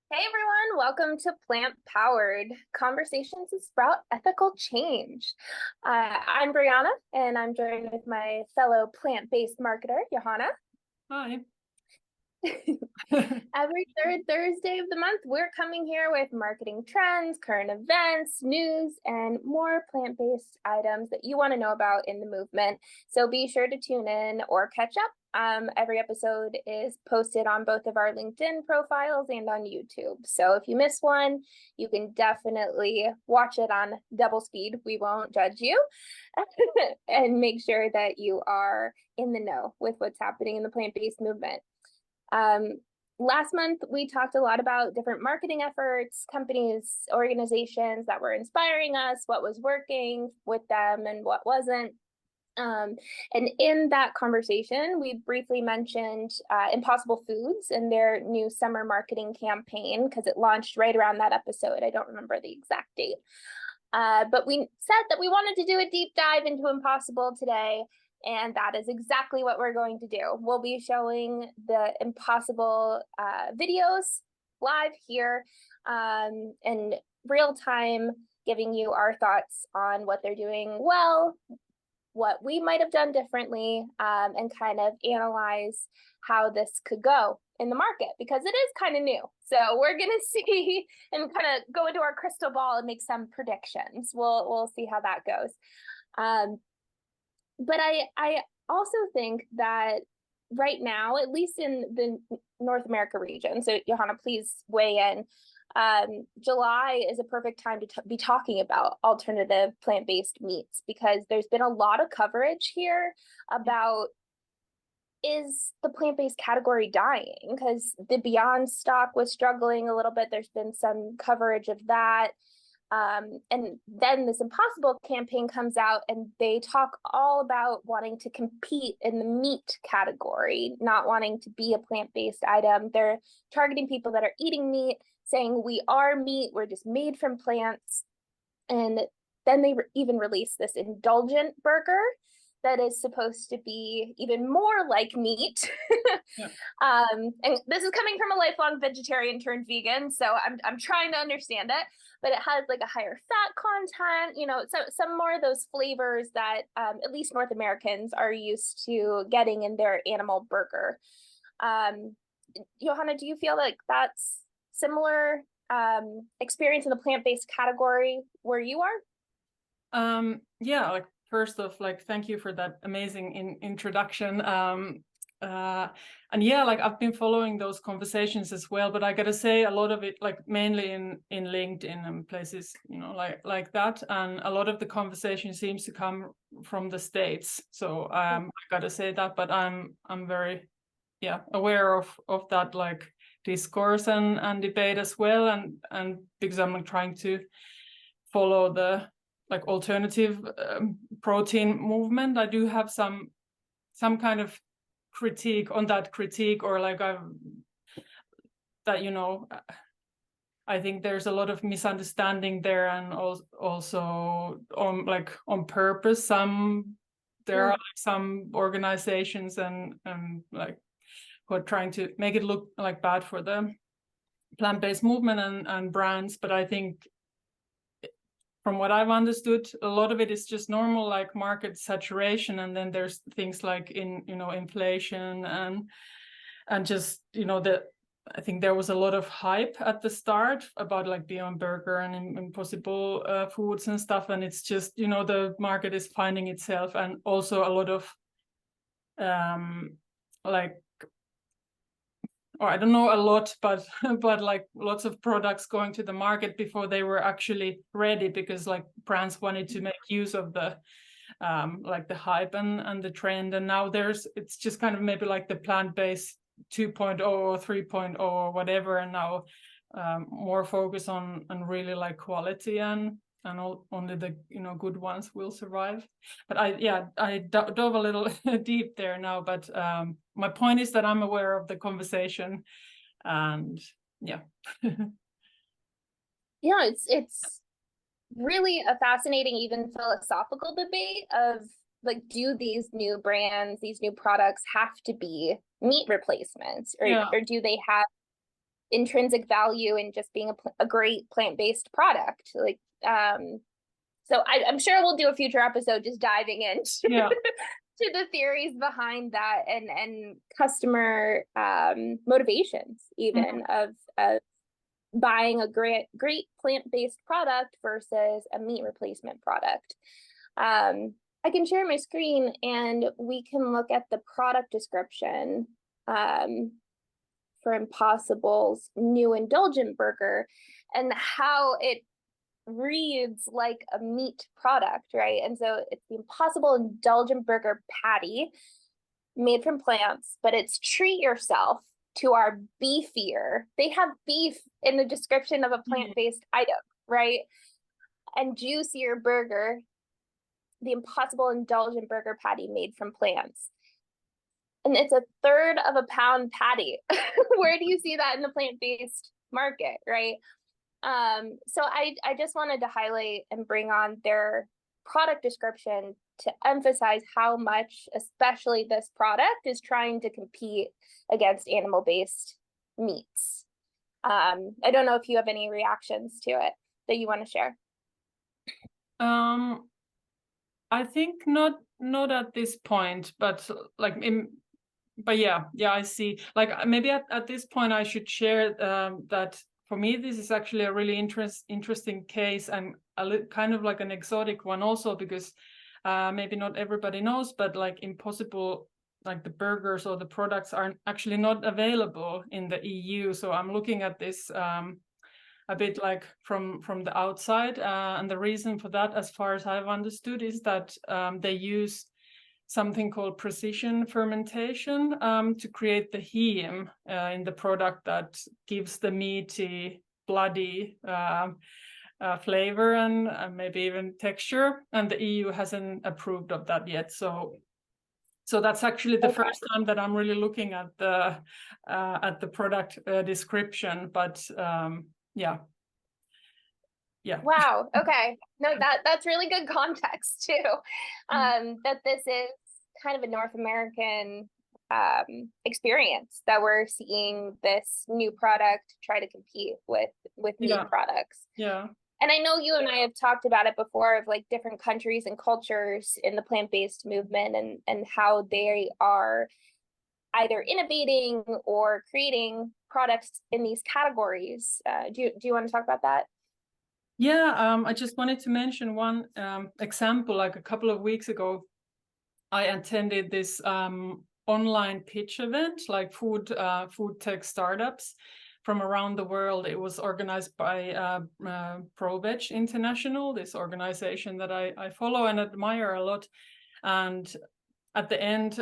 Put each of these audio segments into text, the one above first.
Hey everyone, welcome to Plant Powered Conversations to Sprout Ethical Change. I'm Brieanna, and I'm joined with my fellow plant-based marketer, Johanna. Hi. Every third Thursday of the month, we're coming here with marketing trends, current events, news, and more plant-based items that you want to know about in the movement. So be sure to tune in or catch up. Every episode is posted on both of our LinkedIn profiles and on YouTube. So if you miss one, you can definitely watch it on double speed. We won't judge you. And make sure that you are in the know with what's happening in the plant-based movement. Um, Last month, we talked a lot about different marketing efforts, companies, organizations that were inspiring us, what was working with them and what wasn't. And in that conversation, we briefly mentioned Impossible Foods and their new summer marketing campaign because it launched right around that episode. I don't remember the exact date. But we said that we wanted to do a deep dive into Impossible today. And that is exactly what we're going to do. We'll be showing the Impossible videos live here in real time, giving you our thoughts on what they're doing well, what we might have done differently, and kind of analyze how this could go in the market because it is kind of new. So we're going to see and kind of go into our crystal ball and make some predictions. We'll see how that goes. But I also think that right now, at least in the North America region, so Johanna, please weigh in. July is a perfect time to be talking about alternative plant-based meats because there's been a lot of coverage here about is the plant-based category dying because the Beyond stock was struggling a little bit. There's been some coverage of that. And then this Impossible campaign comes out and they talk all about wanting to compete in the meat category, not wanting to be a plant-based item. They're targeting people that are eating meat, saying we are meat, we're just made from plants. And then they even release this indulgent burger that is supposed to be even more like meat. Yeah. And this is coming from a lifelong vegetarian turned vegan, so I'm trying to understand it. But it has like a higher fat content, so some more of those flavors that at least North Americans are used to getting in their animal burger. Johanna, do you feel like that's similar experience in the plant-based category where you are? Yeah, like first off, like thank you for that amazing introduction. And yeah, like I've been following those conversations as well, but I gotta say a lot of it, like mainly in LinkedIn and places, like that. And a lot of the conversation seems to come from the States. So I gotta say that, but I'm very aware of that like discourse and debate as well. And because I'm like trying to follow the like alternative protein movement, I do have some kind of critique on that critique, or like I think there's a lot of misunderstanding there, and also on purpose. There are like some organizations and like who are trying to make it look like bad for the plant-based movement and brands, but I think from what I've understood, a lot of it is just normal like market saturation, and then there's things like inflation and just I think there was a lot of hype at the start about like Beyond Burger and Impossible Foods and stuff, and it's just the market is finding itself, and also a lot of like, or I don't know a lot, but like lots of products going to the market before they were actually ready, because like brands wanted to make use of the like the hype and the trend, and now it's just kind of maybe like the plant-based 2.0 or 3.0 or whatever, and now more focus on really like quality, and only the good ones will survive. But I dove a little deep there now, but my point is that I'm aware of the conversation, and yeah. It's really a fascinating, even philosophical debate of like, do these new brands, these new products have to be meat replacements, or do they have intrinsic value in just being a great plant-based product. Like, so I'm sure we'll do a future episode just diving into Yeah. to the theories behind that and customer motivations even of buying a great plant-based product versus a meat replacement product. I can share my screen and we can look at the product description for Impossible's new indulgent burger and how it reads like a meat product, right? And so it's the Impossible Indulgent Burger Patty made from plants, but it's treat yourself to our beefier. They have beef in the description of a plant-based item, right? And juicier burger, the Impossible Indulgent Burger Patty made from plants. And it's a third of a pound patty. Where do you see that in the plant-based market, right? So I just wanted to highlight and bring on their product description to emphasize how much, especially this product, is trying to compete against animal-based meats. I don't know if you have any reactions to it that you want to share. I think not at this point, but like but yeah, I see. Like maybe at this point I should share that for me this is actually a really interesting case and kind of like an exotic one also, because maybe not everybody knows, but like Impossible, like the burgers or the products are actually not available in the EU. So I'm looking at this a bit like from the outside, and the reason for that, as far as I've understood, is that they use something called precision fermentation to create the heme in the product that gives the meaty, bloody flavor and maybe even texture. And the EU hasn't approved of that yet. So that's actually the first time that I'm really looking at the product description. But yeah. Wow. Okay. No, that's really good context too. That this is kind of a North American experience that we're seeing this new product try to compete with meat products. Yeah. And I know you and I have talked about it before of like different countries and cultures in the plant-based movement and how they are either innovating or creating products in these categories. Do you want to talk about that? Yeah, I just wanted to mention one example. Like a couple of weeks ago, I attended this online pitch event, like food tech startups from around the world. It was organized by ProVeg International, this organization that I follow and admire a lot. And at the end,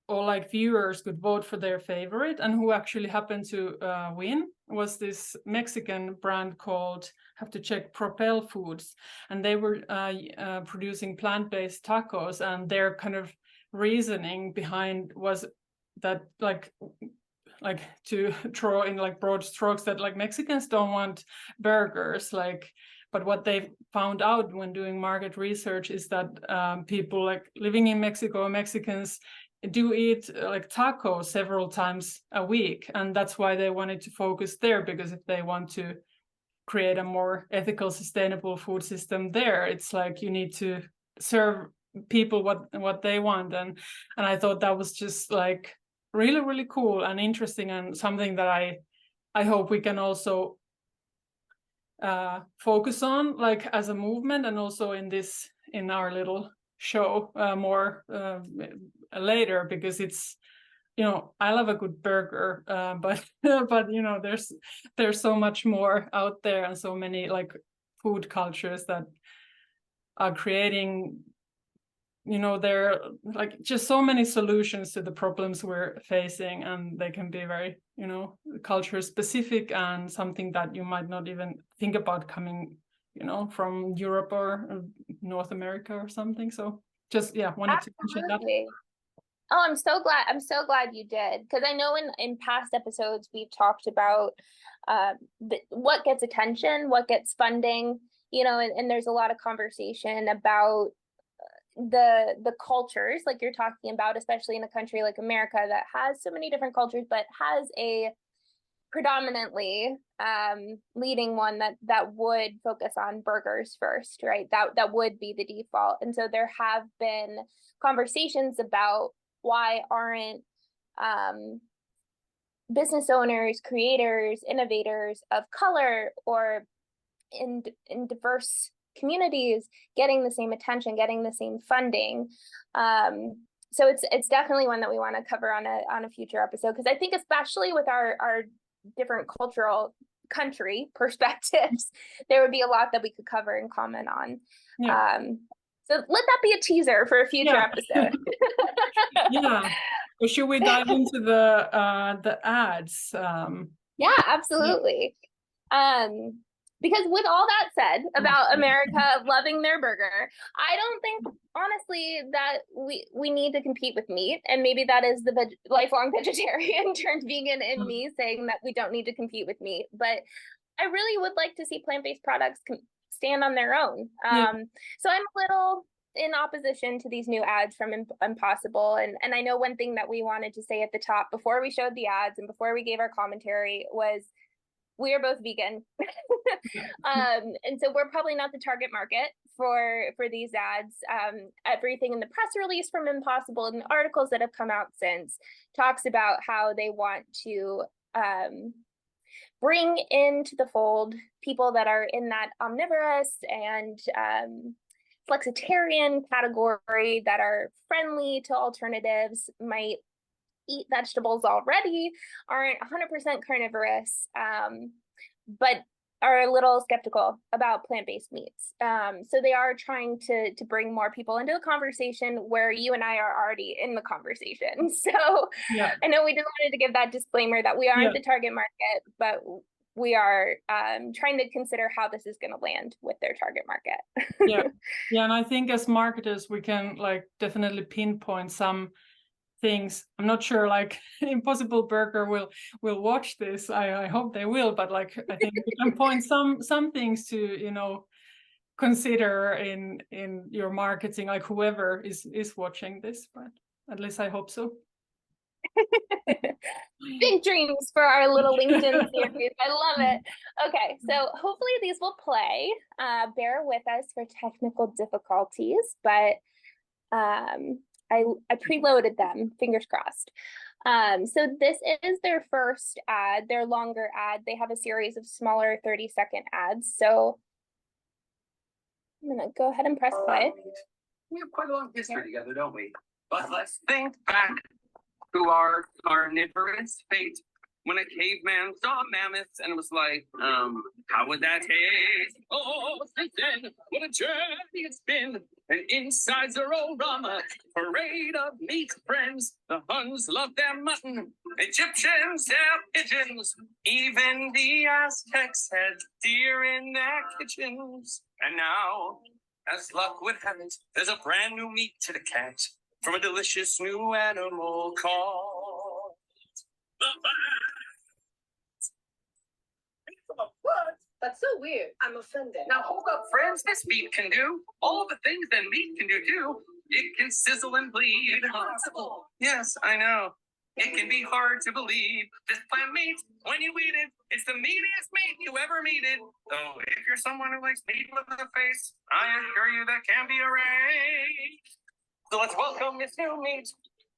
all like viewers could vote for their favorite, and who actually happened to win was this Mexican brand called, have to check, Propel Foods, and they were producing plant-based tacos, and their kind of reasoning behind was that like to draw in like broad strokes that like Mexicans don't want burgers, like, but what they found out when doing market research is that people like living in Mexico, Mexicans do eat like tacos several times a week, and that's why they wanted to focus there, because if they want to create a more ethical, sustainable food system there, it's like you need to serve people what they want. And I thought that was just like really, really cool and interesting, and something that I hope we can also focus on, like as a movement, and also in our little show more later, because it's, you know, I love a good burger, but but you know, there's so much more out there, and so many like food cultures that are creating, you know, there are like just so many solutions to the problems we're facing, and they can be very, you know, culture specific, and something that you might not even think about coming, you know, from Europe or North America or something. So just, yeah, wanted to mention that. Oh, I'm so glad you did, because I know in past episodes we've talked about what gets attention, what gets funding, you know, and there's a lot of conversation about the cultures like you're talking about, especially in a country like America that has so many different cultures, but has a predominantly leading one that would focus on burgers first, right? That would be the default. And so there have been conversations about why aren't business owners, creators, innovators of color or in diverse communities getting the same attention, getting the same funding. So it's definitely one that we want to cover on a future episode, because I think especially with our different cultural country perspectives, there would be a lot that we could cover and comment on. Yeah. So let that be a teaser for a future episode. Yeah. Or should we dive into the ads? Yeah, absolutely. Because with all that said about America loving their burger, I don't think honestly that we need to compete with meat. And maybe that is the lifelong vegetarian turned vegan in me saying that we don't need to compete with meat. But I really would like to see plant-based products stand on their own. So I'm a little in opposition to these new ads from Impossible. And I know one thing that we wanted to say at the top before we showed the ads and before we gave our commentary was we are both vegan. And so we're probably not the target market for these ads. Everything in the press release from Impossible and the articles that have come out since talks about how they want to bring into the fold people that are in that omnivorous and flexitarian category that are friendly to alternatives, might eat vegetables already, aren't 100% carnivorous, but are a little skeptical about plant-based meats. So they are trying to bring more people into the conversation where you and I are already in the conversation. So I know we just wanted to give that disclaimer that we aren't the target market, but we are trying to consider how this is going to land with their target market. Yeah, and I think as marketers, we can like definitely pinpoint some things. I'm not sure like Impossible Burger will watch this. I hope they will, but like I think we can point some things to, you know, consider in your marketing, like whoever is watching this, but at least I hope so. Big dreams for our little LinkedIn series. I love it. Okay, so hopefully these will play. Bear with us for technical difficulties, but I preloaded them, fingers crossed. So this is their first ad, their longer ad. They have a series of smaller 30-second ads. So I'm gonna go ahead and press play. We have quite a long history together, don't we? But let's think back to our carnivorous fate when a caveman saw mammoths and was like, how would that taste? Oh, since then, what a journey it's been. An insiderorama, parade of meat friends. The Huns love their mutton, Egyptians their pigeons. Even the Aztecs had deer in their kitchens. And now, as luck would have it, there's a brand new meat to the cat from a delicious new animal called the What? That's so weird. I'm offended. Now hold up, friends. This meat can do all the things that meat can do too. It can sizzle and bleed. Impossible. Yes, I know. It can be hard to believe. This plant meat, when you eat it, it's the meatiest meat you ever meated. Though if you're someone who likes meat with a face, I assure you that can be arranged. So let's welcome this new meat,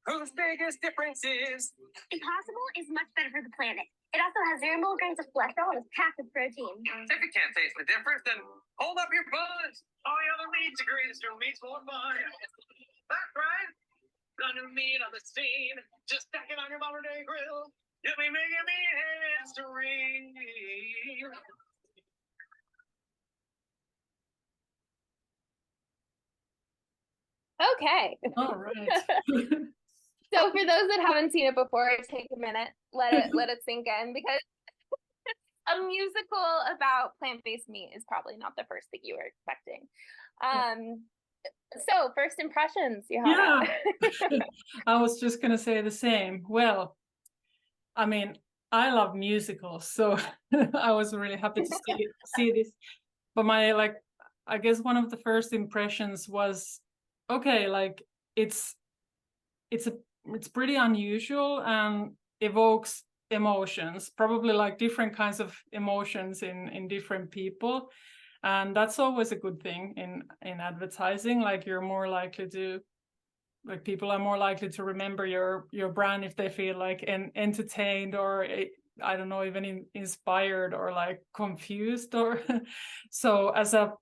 whose biggest difference is Impossible is much better for the planet. It also has 0 milligrams of cholesterol and is packed with protein. if you can't taste the difference, then hold up your buds. All the other meats agree this new meat's more fun. That's right. The new meat on the scene. Just stack it on your modern day grill. You'll be making me history. Okay. All right. So for those that haven't seen it before, take a minute, let it sink in, because a musical about plant-based meat is probably not the first thing you were expecting. So first impressions, Johanna. Yeah. I was just gonna say the same. Well, I mean, I love musicals, so I was really happy to see this. But my I guess one of the first impressions was, okay, like it's pretty unusual and evokes emotions, probably like different kinds of emotions in different people. And that's always a good thing in advertising. Like you're more likely to, like people are more likely to remember your brand if they feel like entertained or I don't know, even inspired or like confused or so as a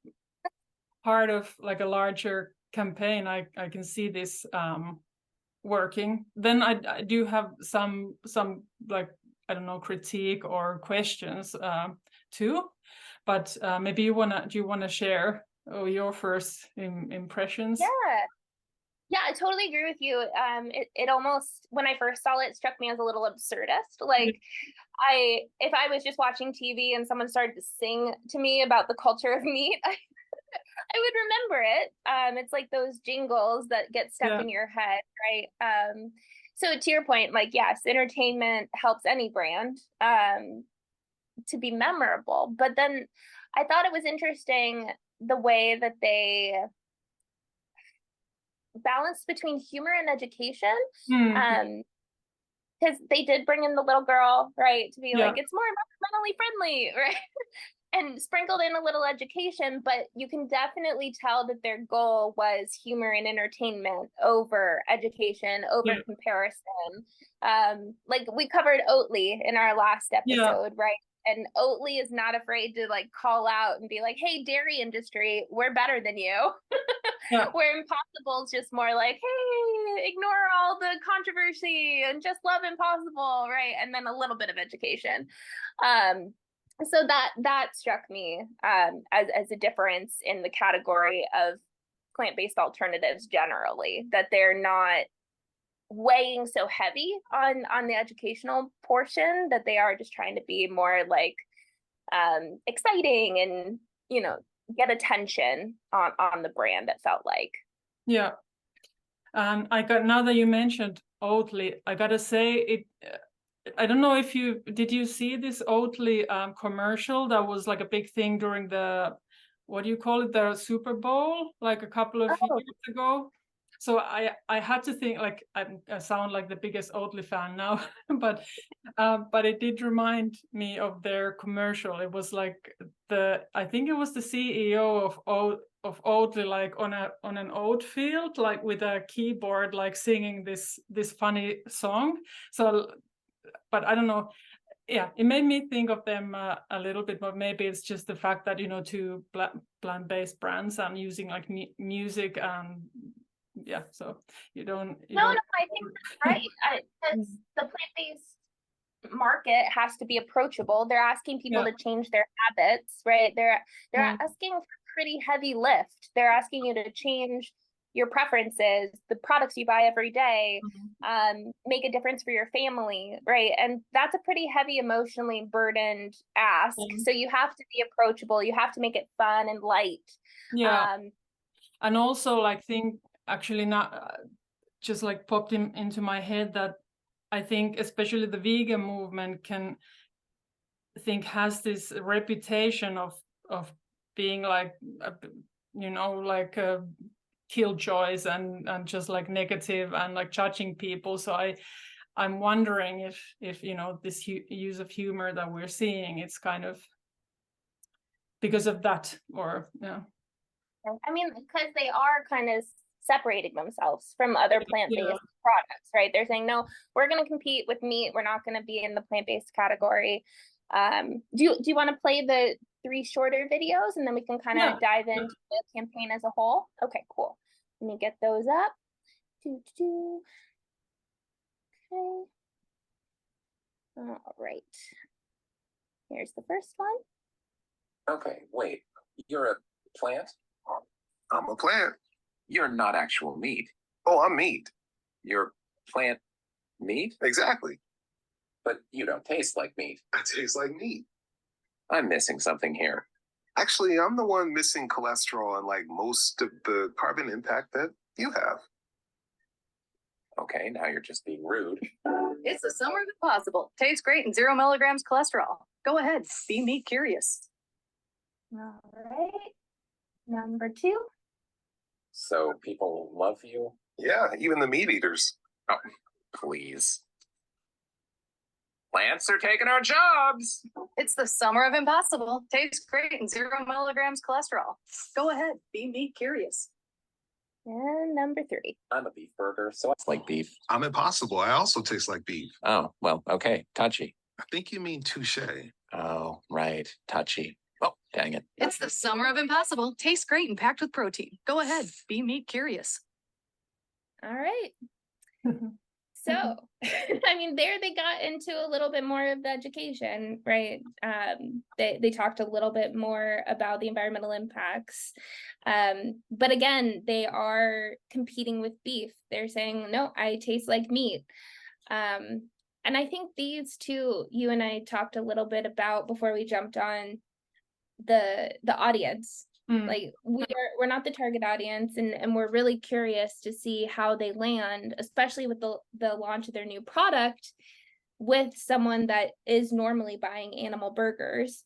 part of like a larger campaign, I can see this working. Then I do have some like, I don't know, critique or questions too, but maybe do you wanna share your first impressions? Yeah, I totally agree with you. It almost, when I first saw it, struck me as a little absurdist. Like, if I was just watching TV and someone started to sing to me about the culture of meat, I would remember it. It's like those jingles that get stuck in your head, right? So to your point, like, yes, entertainment helps any brand to be memorable. But then I thought it was interesting the way that they balanced between humor and education. Because they did bring in the little girl, right, to be like, it's more environmentally friendly, right? And sprinkled in a little education, but you can definitely tell that their goal was humor and entertainment over education, over comparison. Like we covered Oatly in our last episode, right? And Oatly is not afraid to like call out and be like, hey, dairy industry, we're better than you. Where Impossible is just more like, hey, ignore all the controversy and just love Impossible, right? And then a little bit of education. So that struck me as a difference in the category of plant-based alternatives generally, that they're not weighing so heavy on the educational portion, that they are just trying to be more like exciting and, you know, get attention on the brand, it felt like. Yeah. And now that you mentioned Oatly, I gotta say it. I don't know if did you see this Oatly commercial that was like a big thing during the, what do you call it, the Super Bowl, like a couple of years ago. So I had to think, like, I sound like the biggest Oatly fan now, but it did remind me of their commercial. It was like I think it was the CEO of Oatly, like on an oat field, like with a keyboard, like singing this funny song. So, but I don't know. Yeah, it made me think of them a little bit, but maybe it's just the fact that, you know, two plant-based brands and using like music and so you don't. No, I think that's right. Because the plant-based market has to be approachable. They're asking people to change their habits, right? They're asking for pretty heavy lift. They're asking you to change your preferences, the products you buy every day, make a difference for your family, right? And that's a pretty heavy, emotionally burdened ask. So you have to be approachable. You have to make it fun and light. And also, like, think actually not just like popped into my head that I think especially the vegan movement has this reputation of being like, you know, like killjoys and just like negative and like judging people. So I'm wondering if you know, this use of humor that we're seeing, it's kind of because of that, or I mean, because they are kind of separating themselves from other plant-based products, right? They're saying, no, we're going to compete with meat. We're not going to be in the plant-based category. Do you want to play the 3 shorter videos and then we can kind of dive into the campaign as a whole? Okay, cool. Let me get those up. Okay. All right. Here's the first one. Okay, wait. You're a plant? I'm a plant. You're not actual meat. Oh, I'm meat. You're plant meat? Exactly. But you don't taste like meat. I taste like meat. I'm missing something here. Actually, I'm the one missing cholesterol and like most of the carbon impact that you have. Okay, now you're just being rude. It's the summer of impossible. Tastes great and 0 milligrams cholesterol. Go ahead, be meat curious. All right. Number 2. So people love you? Yeah, even the meat eaters. Oh, please. Plants are taking our jobs. It's the summer of impossible. Tastes great and 0 milligrams cholesterol. Go ahead, be meat curious. And number 3. I'm a beef burger, so I like beef. I'm impossible. I also taste like beef. Oh, well, okay. Touchy. I think you mean touche. Oh, right. Touchy. Oh, dang it. It's the summer of impossible. Tastes great and packed with protein. Go ahead, be meat curious. All right. So, I mean, there they got into a little bit more of the education, right? They talked a little bit more about the environmental impacts. But again, they are competing with beef. They're saying, no, I taste like meat. And I think these two, you and I talked a little bit about before we jumped on the audience. Like we're not the target audience, and we're really curious to see how they land, especially with the launch of their new product with someone that is normally buying animal burgers.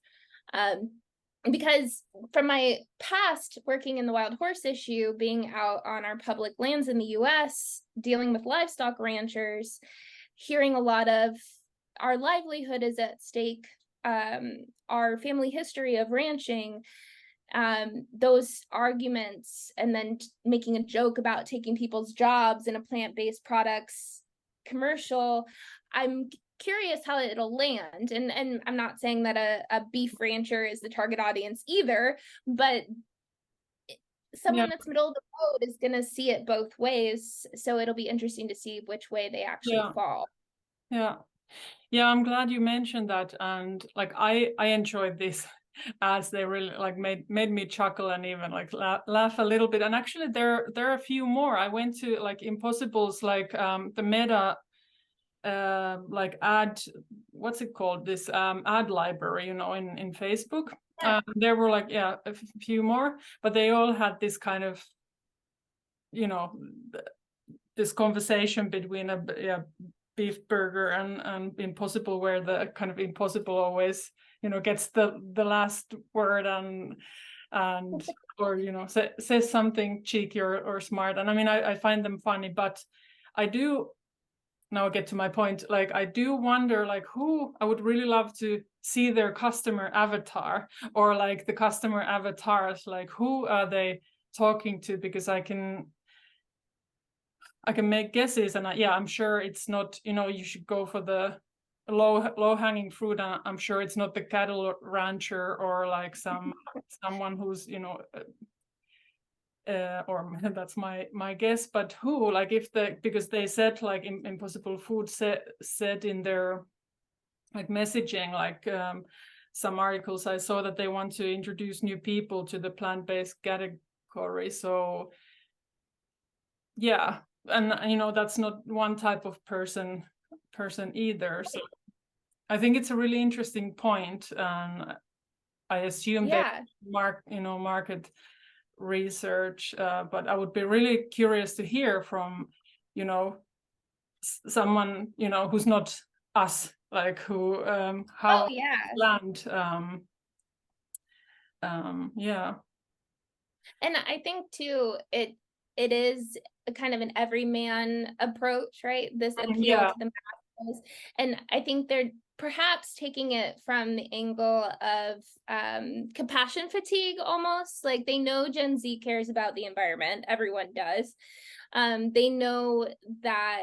Because from my past working in the wild horse issue, being out on our public lands in the US, dealing with livestock ranchers, hearing a lot of our livelihood is at stake, our family history of ranching, those arguments, and then making a joke about taking people's jobs in a plant-based products commercial. I'm curious how it'll land, and I'm not saying that a beef rancher is the target audience either, but someone that's middle of the road is going to see it both ways, so it'll be interesting to see which way they actually fall. I'm glad you mentioned that, and like I enjoyed this ads. They really like made me chuckle and even like laugh a little bit. And actually there are a few more. I went to like Impossible's like the Meta like ad, what's it called, this ad library, you know, in Facebook. There were like a few more, but they all had this kind of, you know, this conversation between a beef burger and Impossible, where the kind of Impossible always, you know, gets the last word and or, you know, says something cheeky or smart. And I mean, I find them funny, but I do now get to my point. Like, I do wonder, like, who I would really love to see their customer avatar, or like the customer avatars, like who are they talking to? Because I can make guesses, and I'm sure it's not, you know, you should go for the low hanging fruit, and I'm sure it's not the cattle rancher or like someone who's, you know, or that's my guess. But who, like, if because they said, like, Impossible Food said in their like messaging, like some articles I saw, that they want to introduce new people to the plant-based category. So and you know, that's not one type of person either. So I think it's a really interesting point, and I assume that market research, but I would be really curious to hear from, you know, someone, you know, who's not us, like who how land And I think too, it is a kind of an everyman approach, right? This appeal to the masses. And I think they're perhaps taking it from the angle of compassion fatigue almost. Like, they know Gen Z cares about the environment. Everyone does. They know that,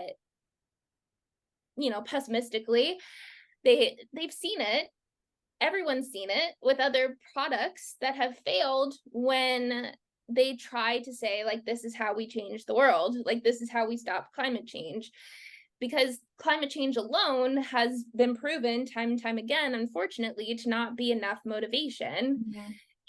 you know, pessimistically, they've seen it. Everyone's seen it with other products that have failed when they try to say, like, this is how we change the world, like, this is how we stop climate change. Because climate change alone has been proven time and time again, unfortunately, to not be enough motivation.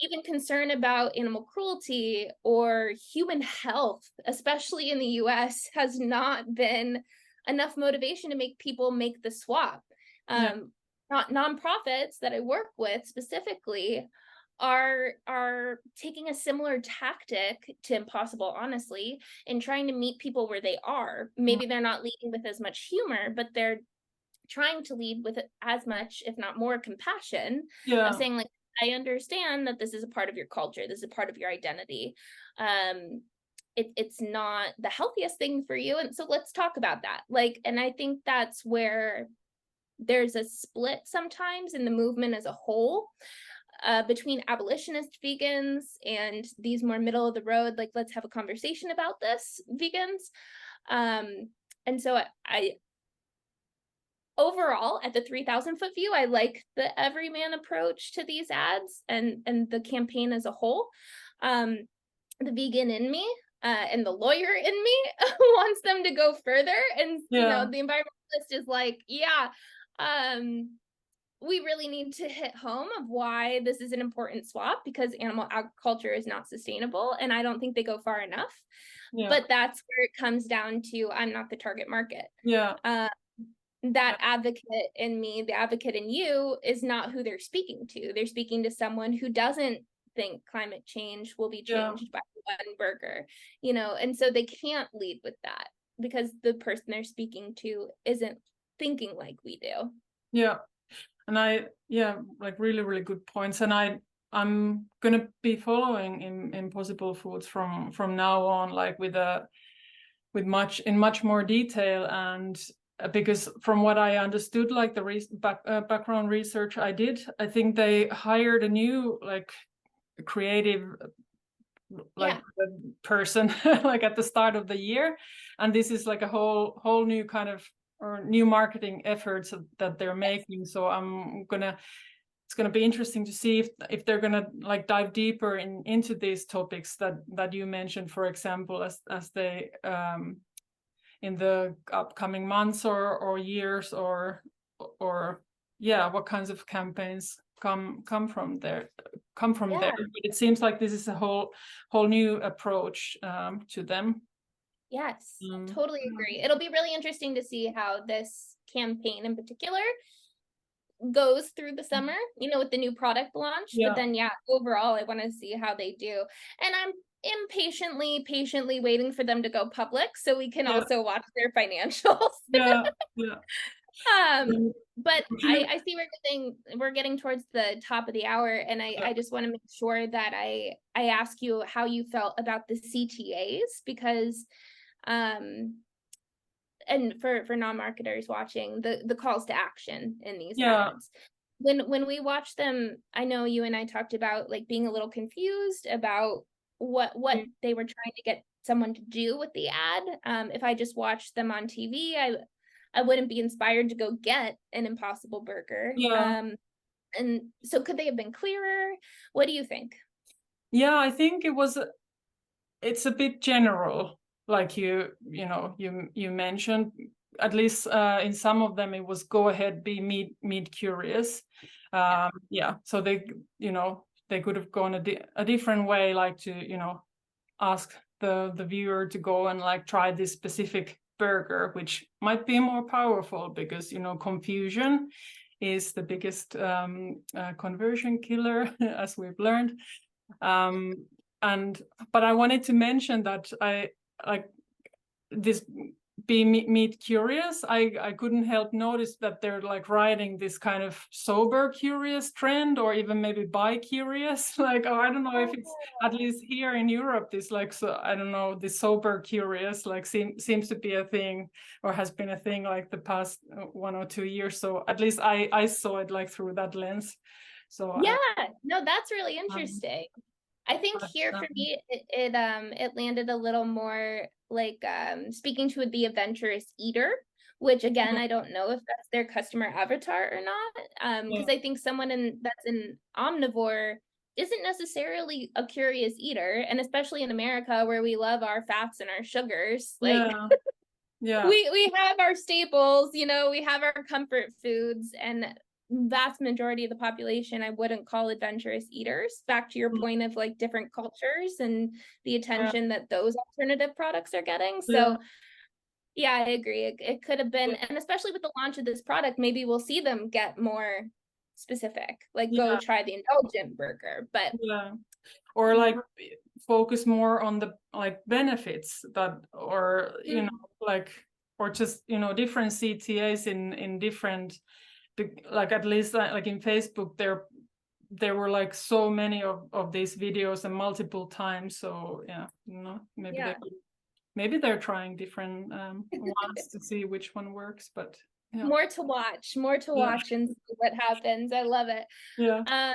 Even concern about animal cruelty or human health, especially in the US, has not been enough motivation to make people make the swap. Not nonprofits that I work with specifically are taking a similar tactic to Impossible, honestly, in trying to meet people where they are. Maybe they're not leading with as much humor, but they're trying to lead with as much, if not more, compassion. Of saying, like, I understand that this is a part of your culture, this is a part of your identity. It's not the healthiest thing for you, and so let's talk about that. Like, and I think that's where there's a split sometimes in the movement as a whole, between abolitionist vegans and these more middle of the road, like, let's have a conversation about this vegans. And so I overall, at the 3,000-foot view, I like the everyman approach to these ads and the campaign as a whole. The vegan in me and the lawyer in me wants them to go further. And, you know, the environmentalist is like, yeah, we really need to hit home of why this is an important swap, because animal agriculture is not sustainable. And I don't think they go far enough. Yeah. But that's where it comes down to, I'm not the target market. Yeah. That advocate in me, the advocate in you, is not who they're speaking to. They're speaking to someone who doesn't think climate change will be changed by one burger, you know, and so they can't lead with that because the person they're speaking to isn't thinking like we do. Yeah. And like really, really good points. And I'm gonna be following Impossible Foods from now on, like with much more detail. And because from what I understood, like the background research I did, I think they hired a new like creative person like at the start of the year, and this is like a whole new kind of or new marketing efforts that they're making. So it's gonna be interesting to see if they're gonna like dive deeper into these topics that you mentioned, for example, as they in the upcoming months or years, or what kinds of campaigns come from there. But it seems like this is a whole new approach to them. Yes, totally agree. It'll be really interesting to see how this campaign in particular goes through the summer, you know, with the new product launch. But then overall I want to see how they do, and I'm patiently waiting for them to go public so we can also watch their financials. But I see we're getting towards the top of the hour, and I just want to make sure that I ask you how you felt about the CTAs, because and for non-marketers watching, the calls to action in these ads. When we watch them, I know you and I talked about like being a little confused about what they were trying to get someone to do with the ad. If I just watched them on TV, I wouldn't be inspired to go get an Impossible Burger. And so could they have been clearer? What do you think? Yeah, I think it's a bit general, like you mentioned. At least in some of them it was go ahead, be meat curious. So they could have gone a different way, like to ask the viewer to go and like try this specific burger, which might be more powerful, because confusion is the biggest conversion killer, as we've learned. But I wanted to mention that I like this be meat curious. I couldn't help notice that they're like riding this kind of sober curious trend, or even maybe bi-curious. Like, I don't know if it's, at least here in Europe, this like, so I don't know, this sober curious like seems to be a thing, or has been a thing like the past 1 or 2 years. So at least I saw it like through that lens. So no, that's really interesting. I think here for me, it landed a little more like speaking to the adventurous eater, which again, I don't know if that's their customer avatar or not. Because I think someone that's an omnivore isn't necessarily a curious eater, and especially in America where we love our fats and our sugars, like we have our staples, we have our comfort foods, and vast majority of the population I wouldn't call adventurous eaters. Back to your point of like different cultures and the attention that those alternative products are getting. So I agree. It could have been, and especially with the launch of this product, maybe we'll see them get more specific, like go try the indulgent burger, but or like focus more on the like benefits that, or like, or just different CTAs in different, like at least like in Facebook there were like so many of these videos and multiple times. So maybe they're trying different ones to see which one works. But Yeah. More to watch and see what happens. I love it. Yeah.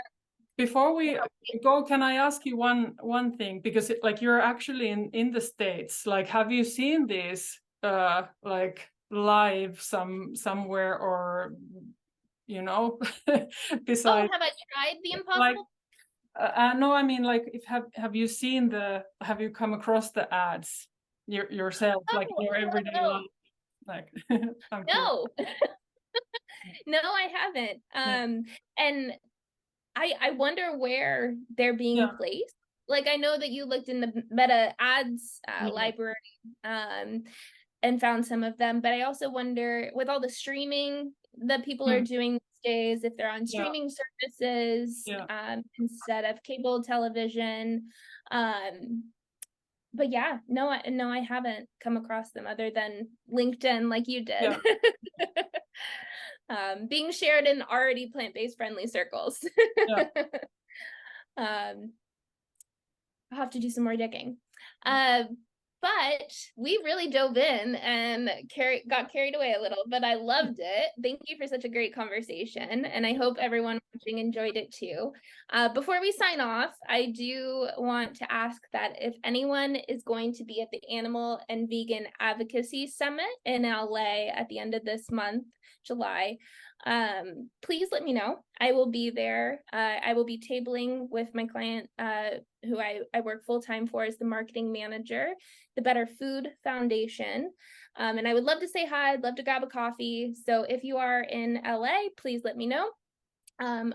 Before we go, can I ask you one thing? Because like you're actually in the States. Like, have you seen this like live somewhere, or besides? Oh, have I tried the Like, impossible? no, I mean, like, if have you come across the ads yourself, like in your everyday life? Like, I'm curious. No. No, I haven't. And I wonder where they're being placed. Like, I know that you looked in the Meta ads library and found some of them, but I also wonder, with all the streaming that people are doing these days, if they're on streaming services instead of cable television. But yeah, no, I haven't come across them other than LinkedIn, like you did. Being shared in already plant-based friendly circles. I'll have to do some more digging. But we really dove in and got carried away a little, but I loved it. Thank you for such a great conversation, and I hope everyone watching enjoyed it too. Before we sign off, I do want to ask that if anyone is going to be at the Animal and Vegan Advocacy Summit in LA at the end of this month, July, please let me know. I will be there. I will be tabling with my client, who I work full-time for as the marketing manager, the Better Food Foundation. And I would love to say hi. I'd love to grab a coffee. So if you are in LA, please let me know.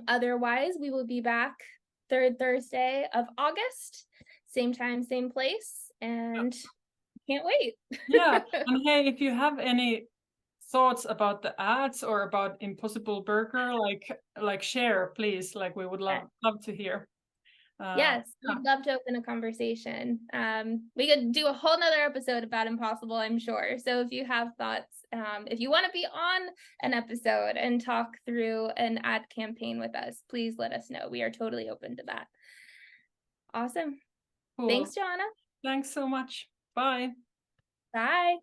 Otherwise, we will be back third Thursday of August, same time, same place, and can't wait. Yeah, and hey, if you have any thoughts about the ads or about Impossible Burger, like share, please. Like, we would love to hear. Yes, we'd love to open a conversation. We could do a whole nother episode about Impossible, I'm sure. So if you have thoughts, if you want to be on an episode and talk through an ad campaign with us, please let us know. We are totally open to that. Awesome. Cool. Thanks, Johanna. Thanks so much. Bye. Bye.